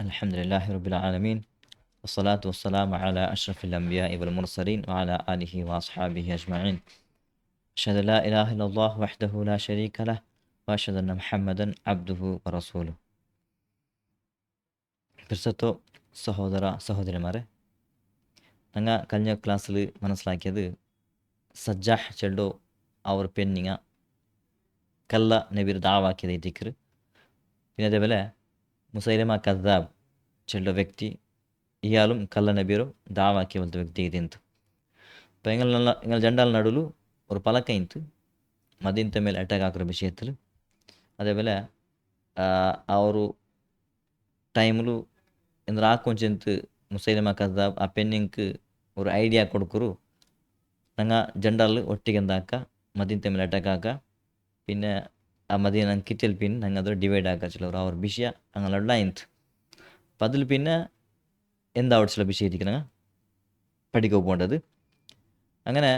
الحمد لله رب العالمين والصلاة والسلام على أشرف الأنبياء والمرسلين وعلى آله وأصحابه أجمعين. أشهد أن لا إله إلا الله وحده لا شريك له وأشهد أن محمدا عبده ورسوله. ಪ್ರಸ್ತುತ ಸಹೋದರ ಸಹೋದರಿಮಾರೆ, ನಂಗೆ കഴിഞ്ഞ ಕ್ಲಾಸಲ್ಲಿ മനസ്സിലാക്കിയത് സജ്ജാഹ് ചെല്ലോ അവർ പെണ്ണിങ്ങ കല്ല നബിർ ദാവാക്കിയത് ഇറ്റിക്കർ. പിന്നെ അതേപോലെ മുസൈലമ കദ്ദാബ് ചെല്ലോ വ്യക്തി ഇയാളും കല്ല നബിയರು ದಾವಾಕ್ಕೆ ಒಂದು ವ್ಯಕ್ತಿ ಇದೆ ಅಂತ. இப்போ எங்கள் ஜண்டால் நடுவில் ஒரு பழக்கம் இತ್ತು மதியத்த மேல் அட்டாக் ஆகிற விஷயத்தில். அதே போல் ಅವರು ಟೈಮ್ಲು ಅಂದ್ರೆ కొంచెంత ಮುಸೈಲಮ ಕದ್ದಾಬ್ ಆ ಪೆಣ್ಣಿಂಗೆ ஒரு ಐಡಿಯಾ കൊടുക്കുರು ನಂಗೆ ಜಂಡಾಲ್ ಒಟ್ಟಿಗೆ എന്താക്ക മദീനത്തെ മേൽ അറ്റാക്ക് ആക്കുക, പിന്നെ ആ മദീന ನಂಗೆ കിറ്റിൽ പിന്നെ ನಂಗೆ ಅದರ ಡಿವೈಡ್ ಆಗ ചിലവർ ಅವ್ರ ವಿಷಯ അങ്ങനെയുള്ള ആയിತ್ತು. അപ്പം അതിൽ പിന്നെ എന്താ അവിടെ ചില വിഷയം ഇരിക്കണ പഠിക്കാൻ പോകേണ്ടത്. അങ്ങനെ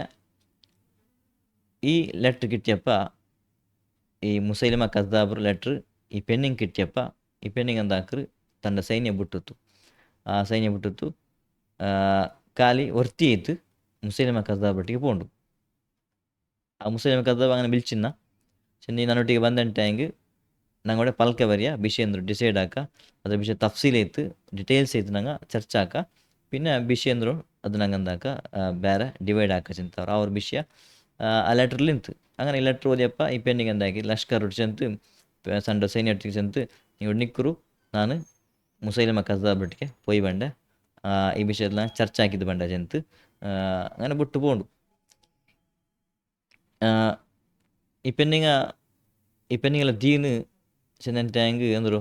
ഈ ലെറ്റർ കിട്ടിയപ്പോൾ ಈ ಮುಸೈಲಮ ಕದ್ದಾಬ್ರ ಲೆಟ್ರ್ ಈ ಪೆಣ್ಣಿಂಗೆ ಕಿಟ್ಟಿಯಪ್ಪ ಈ ಪೆಣ್ಣಿಂಗೆ ಎಂದಾಕ್ರು ತನ್ನ ಸೈನ್ಯ ಬಿಟ್ಟಿತ್ತು. ಆ ಸೈನ್ಯ ಬಿಟ್ಟಿತ್ತು ಖಾಲಿ ಒರ್ತಿ ಇತ್ತು ಮುಸೈಲಮ ಕದ್ದಾಬ್ರೊಟ್ಟಿಗೆ ಪೋಂಡು. ಆ ಮುಸೈಲಮ ಕದ್ದಾಬ್ അങ്ങനെ വിളിച്ചിന്ന ചെന്നി നന്നൊട്ടിಗೆ ಬಂದಂಟಾಂಗೆ ನಂಗೆ ಪಲ್ಕೆ ಬರಿಯ ವಿಷಯ ಅಂದರು ಡಿಸೈಡ್ ಆಕ ಅದ್ರ ವಿಷಯ ತಫ್ಸೀಲ್ ಐತು ಡಿಟೇಲ್ಸ್ ಐತು ನಂಗೆ ಚರ್ಚಾಕ. പിന്നെ ವಿಷಯ ಅಂದರು ಅದು ನಂಗೆ ಅಂದಾಕ ಬೇರೆ ಡಿವೈಡ್ ಆಕ ಚಿಂತವ್ರು ಅವ್ರ ವಿಷಯ ಆ ಲೆಟ್ರಲ್ಲಿ ನಿಂತು. അങ്ങനെ ಈ ಲೆಟ್ರ್ ಓದಿಯಪ್ಪ ಈ ಪೆಣ್ಣಿಗೆ എന്താക്കി ಲಷ್ಕರ್ ചെന്ന് സണ്ട സൈന്യട്ടിಗೆ ചെന്ന് ನೀವು ನಿಕ್ಕರು ನಾನು ಮುಸೈಲಮ ಕದ್ದಾಬ್ರೊಟ್ಟಿಗೆ പോയി ಬಂಡೆ ಈ ವಿಷಯದಲ್ಲಿ ನಾನು ಚರ್ಚೆ ಹಾಕಿದ್ದು ಬಂಡ ಚೆಂತು അങ്ങനെ ಬಿಟ್ಟು പോಂಡು. ಈ ಪೆಣ್ಣಿಗೆಲ್ಲ ದೀನು ചെന്നിട്ടാങ്കിൽ എന്തൊരു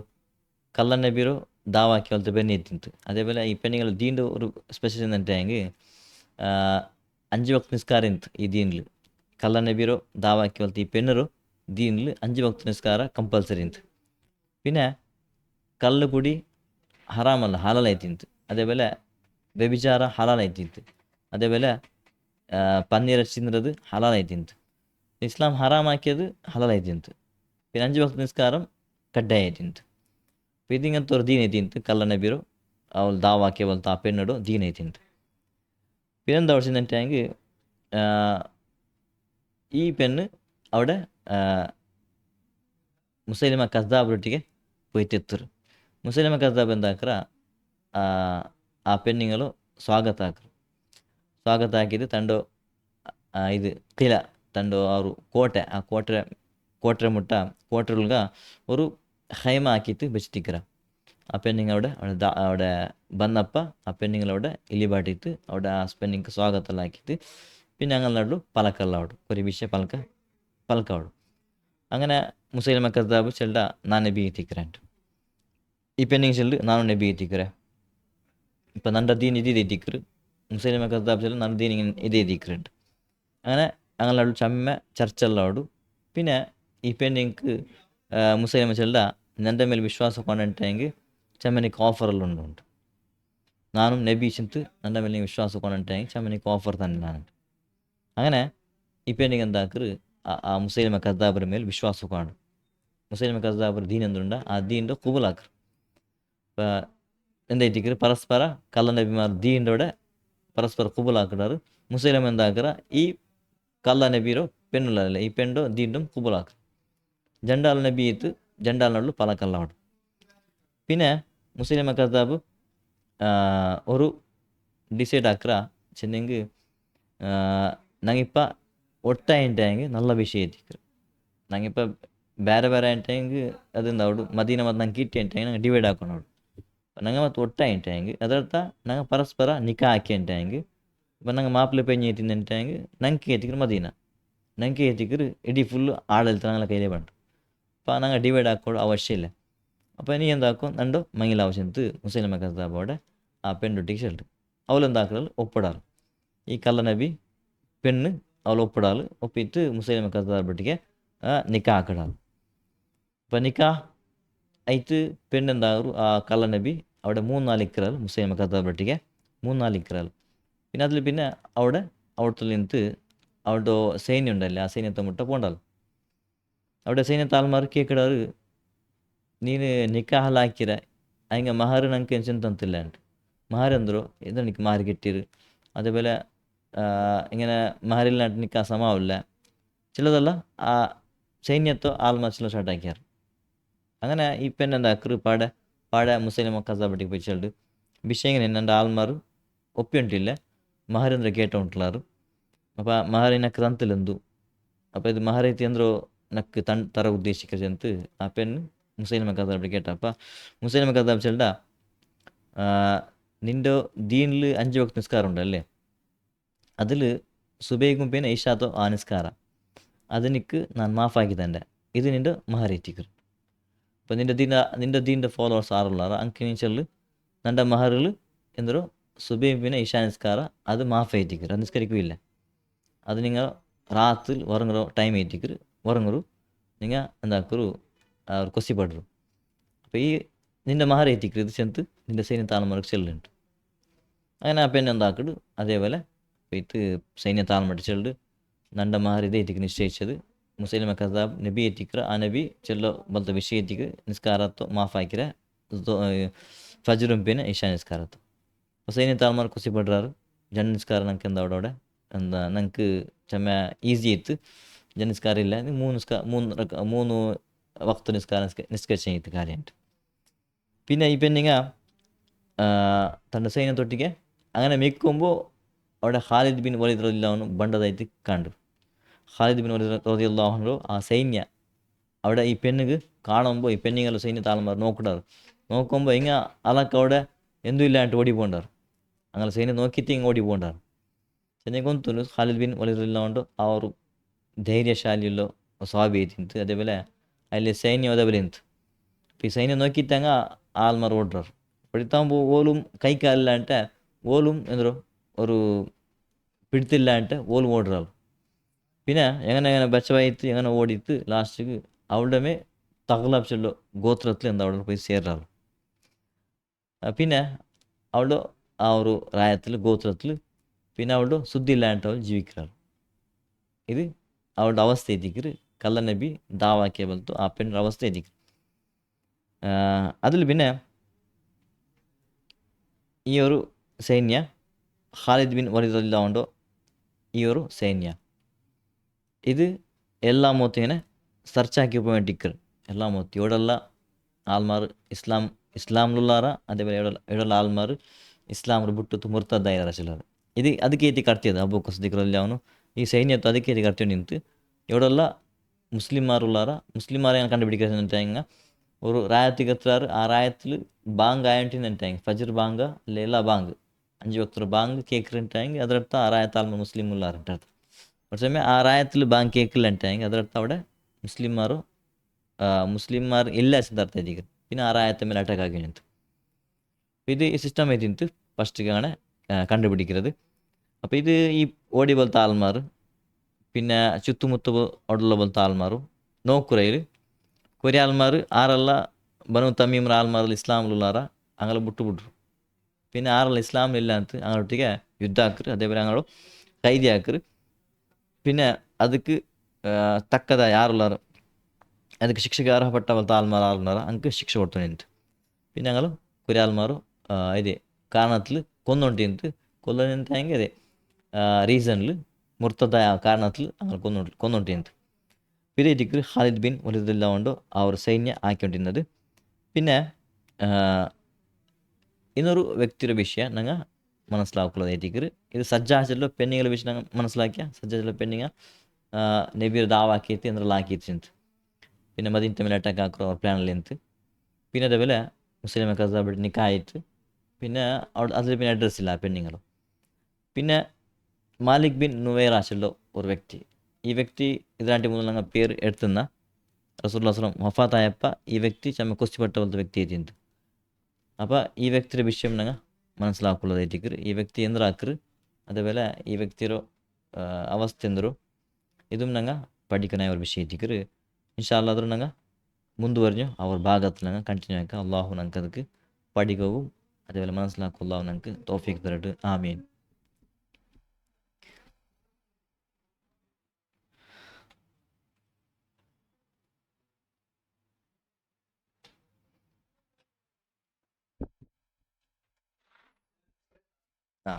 കള്ള നബിയോ ദാവാക്കി പോലത്തെ പെണ്ണി എത്തിയിട്ട്. അതേപോലെ ഈ പെണ്ണിങ്ങൾ ദീൻ്റെ ഒരു സ്പെഷ്യൽ ചെന്നിട്ടാങ്കിൽ 5 വക്ത് നിസ്കാരം ഇತ್ತು ಈ ದೀನ್ಲಿ. ಕಲ್ಲ ನಬಿರೋ ದಾವಾಕಿ ಹೋಲ್ತು ಈ ಪೆಣ್ಣರು ದೀನ್ಲಿ 5 ವಕ್ತ್ ನಿಸ್ಕಾರ ಕಂಪಲ್ಸರಿ ಇತ್ತು. പിന്നെ ಕಲ್ಲು ಕುಡಿ ಹರಾಮಲ್ಲ ಹಲಾಲ್ ಆಯ್ತಿಂತು. അതേപോലെ ವ್ಯಭಿಚಾರ ಹಲಾಲ್ ಆಯ್ತಿಂತು. അതേപോലെ ಪನ್ನೀರ್ ತಿನ್ನೋದು ಹಲಾಲ್ ಆಯ್ತಿಂತು. ಇಸ್ಲಾಂ ಹರಾಮ್ ಹಾಕಿയത് ಹಲಾಲ್ ಆಯ್ತಿಂತು. പിന്നെ 5 ವಕ್ತ್ ನಿಸ್ಕಾರಂ ಕಡ್ಡಾಯ ಆಯ್ತಿಂತು. ഇതിങ്ങനത്തെ ഒരു ദീൻ എത്തിയിട്ട് കല്ല നബിರೋ അവൾ ദാവാക്കിയ പോലത്തെ ആ പെണ്ണോട് ദീൻ എത്തിയിട്ട്. പിന്നെന്താ വെച്ചിട്ടുണ്ടെങ്കിൽ ഈ പെണ്ണ് അവിടെ ಮುಸೈಲಮ ಕದ್ದಾಬ್ರೊಟ್ಟಿಗೆ പോയിട്ടെತ್ತರು. ಮುಸೈಲಮ ಕದ್ದಾಬ್ എന്താಕ್ರ ಆ ಪೆಣ್ಣಿಗಳು ಸ್ವಾಗತ ಹಾಕ್ರು. ಸ್ವಾಗತ ಹಾಕಿದ್ದು ತಂಡೋ ಇದು ಕಿಲ ತಂಡೋ ಅವರು ಕೋಟೆ ಆ ಕೋಟೆ ಮುಟ್ಟ ಕೋಟೆಲ್ಗ ഒരു ഹൈമ ആക്കിയിട്ട് വെച്ചിട്ടിക്കറ. ആ പെണ്ണിങ് അവിടെ വന്നപ്പോൾ ആ പെണ്ണിങ്ങളവിടെ ഇലിബാട്ടിട്ട് അവിടെ ആ പെണ്ണിങ് സ്വാഗതമെല്ലാം ആക്കിയിട്ട് പിന്നെ ഞങ്ങൾ നടുಲು പലക്കെല്ലാം അവിടെ ഒരു വിഷയ പലക്ക അവിടെ. അങ്ങനെ ಮುಸೈಲಮ ಕದ್ದಾಬ್ ಚೆಲ್ಡ ನಾನು ನಬಿ ಎತ್ತಿಕ್ಕರಂಟು. ಈ ಪೆಣ್ಣಿಂಗ್ ಚೆಲ್ಡು ನಾನು ನಬಿ ಎತ್ತಿಕ್ಕರೆ. ഇപ്പം നണ്ട ദീൻ ഇത് എത്തിക്കറ്. മുസൈലമ കದ್ದಾബ് ചെല്ലും ನನ್ನ ദീൻ ഇത് എത്തിക്കറുണ്ട്. അങ്ങനെ ഞങ്ങളോട് ചമ്മ ചർച്ചെല്ലാം അവിടെ. പിന്നെ ഈ പെണ്ണിങ് ಮುಸೈಲಮ ಚೆಲ್ಡ ನನ್ನ ಮೇಲೆ ವಿಶ್ವಾಸ ಕೊಂಡಂಟಾಂಗೆ ಚಮ್ಮನಿಗೆ ಆಫರೆಲ್ಲ ಉಂಟು. ನಾನು നബി ചിന്ത് ನನ್ನ ಮೇಲೆ ವಿಶ್ವಾಸ ಕೊಂಡಂಟಾಂಗೆ ಚಮ್ಮನಿಗೆ ಆಫರ್ തന്നെ ನಾನು. അങ്ങനെ ഈ പെണ്ണിങ് എന്താക്കറ് ആ മുസൈലമ കದ್ದಾബ്ರ ಮೇಲೆ ವಿಶ್ವಾಸ ಕೊಂಡು ಮುಸೈಲಮ ಕದ್ದಾಬ್ರ ದೀನ್ എന്തുണ്ട് ಆ ದೀൻ്റെ ಕುಬುಲಾಕರು. ഇപ്പം എന്തായിട്ടിക്കറ് പരസ്പര കള്ള നബിമാർ ദീൻ്റെ പരസ്പര കുബുലാക്കിടാറ്. മുസൈലമ എന്താക്കറ ഈ കള്ള നബീരോ പെണ്ണുള്ളതല്ല ഈ പെണ്ണോ ദീണ്ടും കുബുലാക്കറ്. ജണ്ടാൽ നബി ഇത്ത് ജണ്ടാൽ നടുಲು പലക്കല്ല അവിടെ. പിന്നെ ಮುಸೈಲಮ ಕದ್ದಾಬ್ ഒരു ಡಿಸೈಡ್ ಆಕ್ರ ಚೆನ್ನಂಗೆ ನಂಗಿಪ್ಪ ಒಟ್ಟಾಯಿಂಟಾಂಗೆ നല്ല ವಿಷಯ ಎತ್ತಿಕ್ಕರು. ನಂಗಿಪ್ಪ ಬೇರೆ ಬೇರೆ ಆಂಟಾಂಗೆ ಅದರಿಂದ ಅವಡು ಮದೀನ ಮತ್ತು ನಂಗೆ ಕಿಟ್ಟಿ ಆಂಟಾಂಗೆ ನಂಗೆ ಡಿವೈಡ್ ಹಾಕೊಂಡು ಅವಡು ನಂಗೆ ಮತ್ತು ಒಟ್ಟಾಯಿಂಟಾಂಗೆ ಅದರ್ಥ ನಂಗೆ ಪರಸ್ಪರ ನಿಕಾ ಹಾಕಿ ಆಂಟಾಂಗೆ. ಇപ്പം ನಂಗೆ ಮಾಪ್ಲೆ ಪೆഞ്ഞ് ಎತ್ತಿಂದ ಆಂಟಾಂಗೆ ನಂಗೆ ಎತ್ತಿಕ್ಕರು ಮದೀನ ನಂಗೆ ಎತ್ತಿಕ್ಕರು ಇಡೀ ಫುಲ್ಲು ಆಡಳಿತ ನಂಗೆ ಕೈಲೇ ಬಂತು. അപ്പം ನಂಗೆ ಡಿವೈಡ್ ಹಾಕೊಳ್ಳೋ ಅವಶ್ಯ ಇಲ್ಲ. അപ്പം നീ എന്താക്കും നണ്ടോ മങ്ങിൽ ആവശ്യത്ത് മുസൈലമ കದ್ದಾബോടെ ആ പെണ്ണൊട്ടിക്ക് ചെല്ല് അവൾ എന്താക്കൽ ഒപ്പിടാറ്. ഈ കള്ള നബി പെണ്ണ് അവൾ ഒപ്പിടാറ്. ഒപ്പിട്ട് മുസൈലമ കದ್ದಾബ്രൊಟ್ಟಿಗೆ ನಿಕಾ ಹಾಕಿಡಾರು. അപ്പം നിക്കാ ಆಯ್ತು പെണ്ണെന്താകും ആ കള്ള നബി അവിടെ 3-4 ഇക്കറാൽ മുസൈലമ കದ್ದಾബ്രൊಟ್ಟಿಗೆ 3-4 ഇക്കറാൽ. പിന്നെ അതിൽ പിന്നെ അവിടുത്തെ നിന്നിട്ട് അവിടെ സൈന്യം ഉണ്ടല്ലേ ആ സൈന്യത്തെ മുട്ട പോണ്ടാൽ അവിടെ സൈന്യത്തെ ആൾമാർ കേൾക്കിടാറ് ನೀನು ನಿಕಾ ಹಾಕಿರ ಹಂಗೆ ಮಹಾರು ನಂಗೆ ಎಂಚೆಂತ ಅಂತಿಲ್ಲ ಅಂಟ್ ಮಹಾರು ಅಂದರು ಇದಕ್ಕೆ മഹർ കിട്ടിയത് അതേപോലെ ഇങ്ങനെ മഹറില്ലാണ്ട് നിൽക്കാൻ സമാവില്ല ചിലതല്ല ആ സൈന്യത്തോ ആൽമച്ചിലോ സ്റ്റാർട്ടാക്കിയാറ് അങ്ങനെ ഈ പെണ്ണ് എന്താക്കറ് പാടെ മുസ്ലിം കസാബട്ടിಗೆ പോയി ചെല്ല് വിഷയം എൻ്റെ ആൾമാർ ഒപ്പിയുണ്ടില്ല മഹർ കേട്ട ಉಂಟ್ಲಾರು അപ്പം മഹറിനക്ക് തന്നില്ലെന്തു അപ്പം ഇത് മഹർ ಐತಿ ಅಂದ್ರು ನಕ್ ತರ ಉದ್ದೇಶಿಕಂತ ಆ പെണ്ണ് മുസ്ലിം കഥാബട്ടി കേട്ട അപ്പം മുസ്ലിം കഥാബ് ചെല്ലടാ നിൻ്റെ ദീനിൽ 5 വക്ത് നിസ്കാരം ഉണ്ടല്ലേ അതിൽ സുബൈക്കും പിന്നെ ഇഷാത്തോ ആ നിസ്കാര അതെനിക്ക് ഞാൻ മാഫാക്കി തൻ്റെ ഇത് നിൻ്റെ മഹർ ഏറ്റിക്കർ അപ്പം നിൻ്റെ ദീൻ്റെ ഫോളോവേഴ്സ് ആറുള്ളാರ ಅಂಕ ನೀನು ಚೆಲ್ಲು ನನ್ನ ಮಹರಿൽ ಎಂದರು സുബൈ പിന്നെ ഇഷാ നിസ്കാര അത് മാഫ് ഏറ്റിക്കർ അത് നിസ്കരിക്കില്ല അത് നിങ്ങൾ ರಾತ್ರಿ ഉറങ്ങുറോ ടൈം ഏറ്റിക്കർ ഉറങ്ങുറു നിങ്ങൾ എന്താക്കರು ಅವ್ರು ಕೊಸಿ ಪಡ್ರು അപ്പോൾ ഈ നിൻ്റെ മഹർ ഏറ്റിക്കർ ഇത് ചെന്ന് നിൻ്റെ സൈന്യ താൽമർക്ക് ചെല്ലുണ്ട് അങ്ങനെ ആ പെണ്ണ് എന്താക്കട് അതേപോലെ പോയിട്ട് സൈന്യ താൽമട്ട് ചെല്ല് നണ്ട മഹർ ഇത് ഏറ്റിക്ക് നിശ്ചയിച്ചത് മുസ്ലിം കസാബ് നബി ಏറ്റിಕ್ರ ಆ ನಬಿ ಚೆಲ್ಲೋ ಬಲ್ತ ವಿಷಯ ಏറ്റിക്ക് ನಿಸ್ಕಾರತ್ತು ಮಾಫ್ ಹಾಕಿರ ಫಜ್ರುಂ പിന്നെ ഇഷാ നിസ്കാരത്ത് സൈന്യ താൽമാർ ಖುಷಿ ಪಡ್ರಾರು ಜನ ನಿಸ್ಕಾರ ನಂಗೆ ಎಂದ അവിടെ എന്താ ഞങ്ങൾക്ക് ചമ്മ ഈസി ആയിട്ട് ജന നിസ്കാരം ഇല്ല മൂന്ന് വക്ത് നിസ്കാരം നിസ്കരിച്ച കാര്യമുണ്ട് പിന്നെ ഈ പെണ്ണിങ്ങ തൻ്റെ സൈന്യത്തൊಟ್ಟಿಗೆ അങ്ങനെ മിക്കുമ്പോൾ അവിടെ ഖാലിദ് ബിൻ വലീദ് റളിയല്ലാഹു അൻഹു ಬಂಡದಾಯ್ತು ಕಂಡು ഖാലിദ് ബിൻ വലീദ് റളിയല്ലാഹു അൻഹു ആ സൈന്യ അവിടെ ഈ പെണ്ണിಗೆ കാണുമ്പോൾ ഈ പെണ്ണിಗೆಲ್ಲ സೈನ್ಯ ತಾಳ್ಮಾರು നോക്കിടാറ് നോക്കുമ്പോൾ ಹಿಂಗೆ ಅಲಕ್ಕೆ അവിടെ ಎಂದೂ ಇಲ್ಲ ಅಂತ ಓಡಿ പോണ്ടാറ് അങ്ങനെ സൈന്ಯ നോക്കിയിട്ട് ಹಿಂಗೆ ಓಡಿ പോണ്ടാറ് ಸೈನ್ಯ ಗೊಂತು ഖാലിദ് ബിൻ വലീദ് റളിയല്ലാഹു അൻഹു ಅವರು ധൈര്യശാലിയുള്ള സ്വാബി ಐತಿಂತು അതേപോലെ ಅಲ್ಲಿ ಸೈನ್ಯ അതേപോലെ ಇಂತು ಈ ಸೈನ್ಯ നോക്കിയിട്ടങ്ങ ആൾമാർ ഓടുறாರು പിടിത്താകുമ്പോൾ ഓലും കൈ കാലില്ല అంటే ഓലും എന്തോ ഒരു പിടുത്തില്ല అంటే ഓലും ഓടുறாರು പിന്നെ എങ്ങനെ ബച്ചവായിട്ട് എങ്ങനെ ഓടിയിട്ട് ലാസ്റ്റിക്ക് അവളുടെ തകലാപ്ചല്ലോ ഗോത്രത്തിൽ എന്താ അവിടെ പോയി ചേരാറ് പിന്നെ അവളുടെ ആ ഒരു രായത്തിൽ ഗോത്രത്തിൽ പിന്നെ അവളുടെ സുദ്ധി ഇല്ലാണ്ട് അവൾ ജീവിക്കാറ് ഇത് അവളുടെ അവസ്ഥ എത്തിക്കറ് കള്ള നബി ദാവാക്കിയ ബലത്തു ആ പെണ്ണിൻ്റെ അവസ്ഥ എത്തിക്കറ് അതിൽ പിന്നെ ഈ ഒരു സൈന്യ ഖാലിദ് ബിൻ വലീദ് റളിയല്ലാഹു അൻഹു ഈ ഒരു സൈന്യ ഇത് എല്ലാ ಮೊತ್ತ ഇങ്ങനെ സെർച്ചാക്കി പോയിട്ടിക്കർ എല്ലാ ಮೊತ್ತ ഇവിടെയുള്ള ആൾമാർ ഇസ്ലാമിലുള്ളാರ അതേപോലെ ഇവിടെയുള്ള ആൾമാർ ഇസ്ലാമിൽ ಬಿಟ್ಟು ಮುರ್ತದ್ದಾಯಿದ್ದಾರೆ ചിലർ ഇത് ಅದಕ್ಕೆ ಏತಿ ಕಟ್ತಿയത് ಅಬೂಬಕರ್ ಸಿದ್ದಿಕ್ റളിയല്ലാഹു അൻഹു ഈ സൈന്യത്തെ ಅದಕ್ಕೆ ಏತಿ കടത്തി നിന്നിട്ട് ഇവിടെയുള്ള മുസ്ലിംമാരുള്ളാರ മുസ്ലിംമാരെ കണ്ടുപിടിക്കുന്ന ഒരു റായത്തിക്ക് എത്തുறாரு ആ റായത്തിൽ ബാങ്ക് ആയിട്ടിട്ടാங்க ഫജർ ബാങ്ക് ലേല ബാങ്ക് 5 വക്ത് ബാങ്ക് കേൾക്കുന്നുണ്ടായെങ്കിൽ അതിനർത്ഥ ആ റായത്ത് ആൾമാർ മുസ്ലിം ഉള്ളാറുണ്ട് പക്ഷേ ആ റായത്തിൽ ബാങ്ക് കേൾക്കില്ല ಅಂತಾയെങ്കിൽ അതിനർത്ഥ അവിടെ മുസ്ലിംമാർ ഇല്ല ചിന്താർത്ഥ ആയിരിക്കും പിന്നെ ആ റായത്തെ ಮೇಲೆ അറ്റാക്ക് ആക്കി നിಂತು ഇത് ഈ സിസ്റ്റം ഏതിന്ത് ഫസ്റ്റിക്കാണ് കണ്ടുപിടിക്കുന്നത് അപ്പോൾ ഇത് ഈ ഓടി പോലത്തെ ആൾമാർ പിന്നെ ചുറ്റുമുത്തു ഉള്ള പോലത്തെ ആൾമാരും നോക്കുറയിൽ കുറേ ആൾമാർ ആരെಲ್ಲ ബനു തമീಮ್ರ ആൾമാരിൽ ഇസ്ലാമിലുള്ളಾರ അങ്ങനെ ಬಿಟ್ಟುಬಿಟ್ರು പിന്നെ ആരെಲ್ಲ ഇസ്ലാമിലില്ല ಅಂತ അങ്ങോട്ടേക്ക് യുദ്ധ ആക്കറ് അതേപോലെ ഞങ്ങൾ കൈദി ആക്കറ് പിന്നെ ಅದಕ್ಕೆ ತಕ್ಕದ ಯಾರುള്ളಾರು ಅದಕ್ಕೆ ಶಿಕ್ಷೆಗೆ ಅರ್ಹಪಟ್ಟ പോലത്തെ ആൾമാർ ആളുള്ളാರ അങ്ങക്ക് ശിക്ഷ കൊടുത്തു നിಂತು പിന്നെ ഞങ്ങൾ കുറേ ആൾമാರು ഇದೇ ಕಾರಣത്തിൽ കൊന്നോണ്ടിಂತು കൊല്ലനിಂತಾയെങ്കിൽ ಅದೇ റീസണിൽ മുർത്തദ കാരണത്തിൽ അങ്ങനെ കൊന്നോണ്ടിಂತು പിന്നെ ഇതിക്ക് ഖാലിദ് ബിൻ വലീദ് റളിയല്ലാഹു അൻഹു ആ ഒരു സൈന്യ ആക്കിക്കൊണ്ടിരുന്നത് പിന്നെ ಇನ್ನೊರು ವ್ಯಕ್ತಿಯ ವಿಷಯ ನಂಗೆ മനസ്സിലാക്കുള്ളത് ഏറ്റിക്കറ് ഇത് സജ്ജാജല്ലോ പെണ്ണിಗಳ വിഷയം ഞങ്ങൾ മനസ്സിലാക്കിയ സജ്ജാജല്ലോ പെണ്ണിങ്ങ നബിയുടെ ദാവാക്കിയെത്തി എന്നുള്ള ആക്കിയിട്ടുണ്ട് പിന്നെ മദീന തമ്മിൽ അറ്റാക്ക് ആക്കുക അവർ പ്ലാനിൽ നിಂತು പിന്നെ അതേപോലെ മുസ്ലിം കസാബിട്ട് നിക്കായിട്ട് പിന്നെ അവിടെ അതിൽ പിന്നെ അഡ്രസ് ഇല്ല പെണ്ണുങ്ങൾ പിന്നെ മാലിക് ബിൻ നുവൈറാച്ചല്ലോ ഒരു വ്യക്തി ഈ വ്യക്തി ഇതിനായിട്ട് മുതൽ ഞങ്ങൾ പേര് എടുത്തുന്ന റസൂലുള്ളാഹി സ്വല്ലല്ലാഹു അലൈഹി വസല്ലം വഫാത്തായപ്പോൾ ഈ വ്യക്തി ചമ്മ കൊസ്തിപ്പെട്ട പോലത്തെ വ്യക്തി എത്തിയിട്ടുണ്ട് അപ്പോൾ ഈ വ്യക്തിയുടെ വിഷയം ഞങ്ങൾ മനസ്സിലാക്കുള്ളത് ഏറ്റിക്കറ് ಈ ವ್ಯಕ್ತಿ ಎಂದ್ರಾಕ್ರು അതേപോലെ ഈ വ്യക്തിയുടെ അവസ്ഥ ಎಂದರು ഇതും ഞങ്ങൾ പഠിക്കണ ഒരു വിഷയം ഏറ്റിക്കറ് ഇൻഷാ അല്ലാഹ് അದ್ರ ഞങ്ങൾ ಮುಂದುವರಿഞ്ഞു അവർ ഭാഗത്തിൽ ഞങ്ങൾ കണ്ടിന്യൂ ആക്കാം അള്ളാഹു ഞങ്ങൾക്ക് ಅದಕ್ಕೆ പഠിക്കവും അതേപോലെ മനസ്സിലാക്കും അള്ളാഹു ഞങ്ങൾക്ക് തൗഫീഖ് തരട്ടെ ആമീൻ ആ